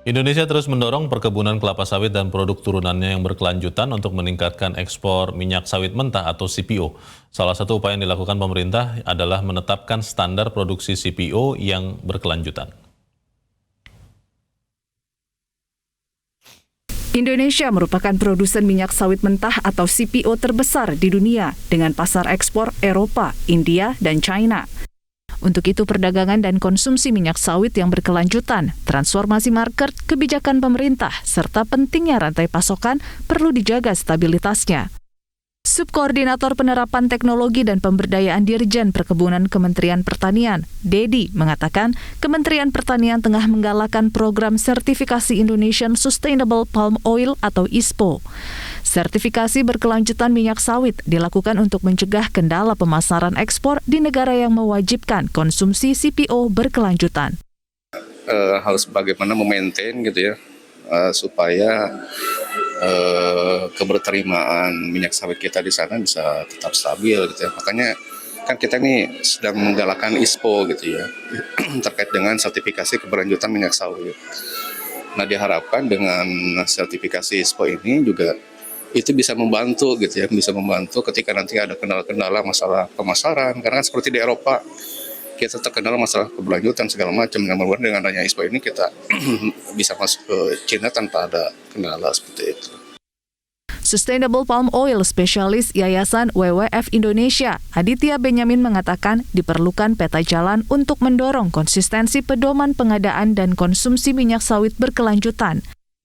Indonesia terus mendorong perkebunan kelapa sawit dan produk turunannya yang berkelanjutan untuk meningkatkan ekspor minyak sawit mentah atau CPO. Salah satu upaya yang dilakukan pemerintah adalah menetapkan standar produksi CPO yang berkelanjutan. Indonesia merupakan produsen minyak sawit mentah atau CPO terbesar di dunia dengan pasar ekspor Eropa, India, dan China. Untuk itu, perdagangan dan konsumsi minyak sawit yang berkelanjutan, transformasi market, kebijakan pemerintah, serta pentingnya rantai pasokan perlu dijaga stabilitasnya. Subkoordinator Penerapan Teknologi dan Pemberdayaan Dirjen Perkebunan Kementerian Pertanian, Dedi, mengatakan Kementerian Pertanian tengah menggalakkan program sertifikasi Indonesian Sustainable Palm Oil atau ISPO. Sertifikasi berkelanjutan minyak sawit dilakukan untuk mencegah kendala pemasaran ekspor di negara yang mewajibkan konsumsi CPO berkelanjutan. Harus bagaimana memaintain gitu ya, supaya keberterimaan minyak sawit kita di sana bisa tetap stabil gitu ya. Makanya kan kita ini sedang menggalakkan ISPO gitu ya, terkait dengan sertifikasi keberlanjutan minyak sawit. Nah, diharapkan dengan sertifikasi ISPO ini juga itu bisa membantu gitu ya, bisa membantu ketika nanti ada kendala-kendala masalah pemasaran, karena kan seperti di Eropa kita terkendala masalah keberlanjutan segala macam. Mudah-mudahan dengan adanya ISPO ini kita bisa masuk ke Cina tanpa ada kendala seperti itu. Sustainable Palm Oil Spesialis Yayasan WWF Indonesia, Aditya Benyamin mengatakan diperlukan peta jalan untuk mendorong konsistensi pedoman pengadaan dan konsumsi minyak sawit berkelanjutan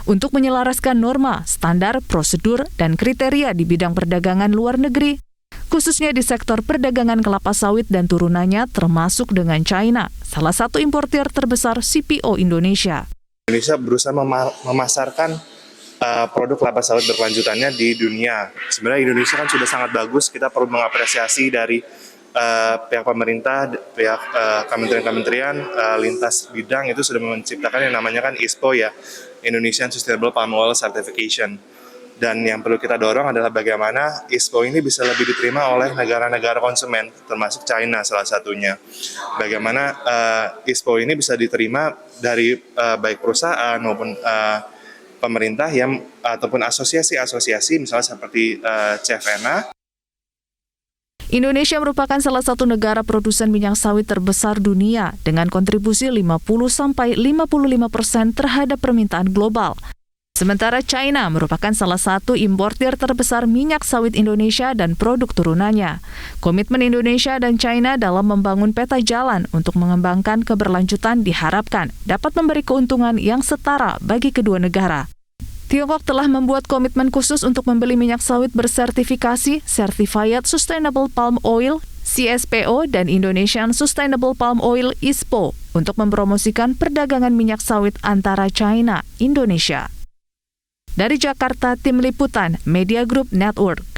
untuk menyelaraskan norma, standar, prosedur, dan kriteria di bidang perdagangan luar negeri, khususnya di sektor perdagangan kelapa sawit dan turunannya termasuk dengan China, salah satu importir terbesar CPO Indonesia. Indonesia berusaha memasarkan produk kelapa sawit berkelanjutannya di dunia. Sebenarnya Indonesia kan sudah sangat bagus, kita perlu mengapresiasi dari pihak pemerintah, pihak kementerian-kementerian lintas bidang itu sudah menciptakan yang namanya kan ISPO ya, Indonesian Sustainable Palm Oil Certification. Dan yang perlu kita dorong adalah bagaimana ISPO ini bisa lebih diterima oleh negara-negara konsumen, termasuk China salah satunya. Bagaimana ISPO ini bisa diterima dari baik perusahaan maupun pemerintah yang ataupun asosiasi-asosiasi misalnya seperti CFNA. Indonesia merupakan salah satu negara produsen minyak sawit terbesar dunia dengan kontribusi 50-55% terhadap permintaan global. Sementara China merupakan salah satu importir terbesar minyak sawit Indonesia dan produk turunannya. Komitmen Indonesia dan China dalam membangun peta jalan untuk mengembangkan keberlanjutan diharapkan dapat memberi keuntungan yang setara bagi kedua negara. Tiongkok telah membuat komitmen khusus untuk membeli minyak sawit bersertifikasi Certified Sustainable Palm Oil CSPO dan Indonesian Sustainable Palm Oil ISPO untuk mempromosikan perdagangan minyak sawit antara China, Indonesia. Dari Jakarta, Tim Liputan, Media Group Network.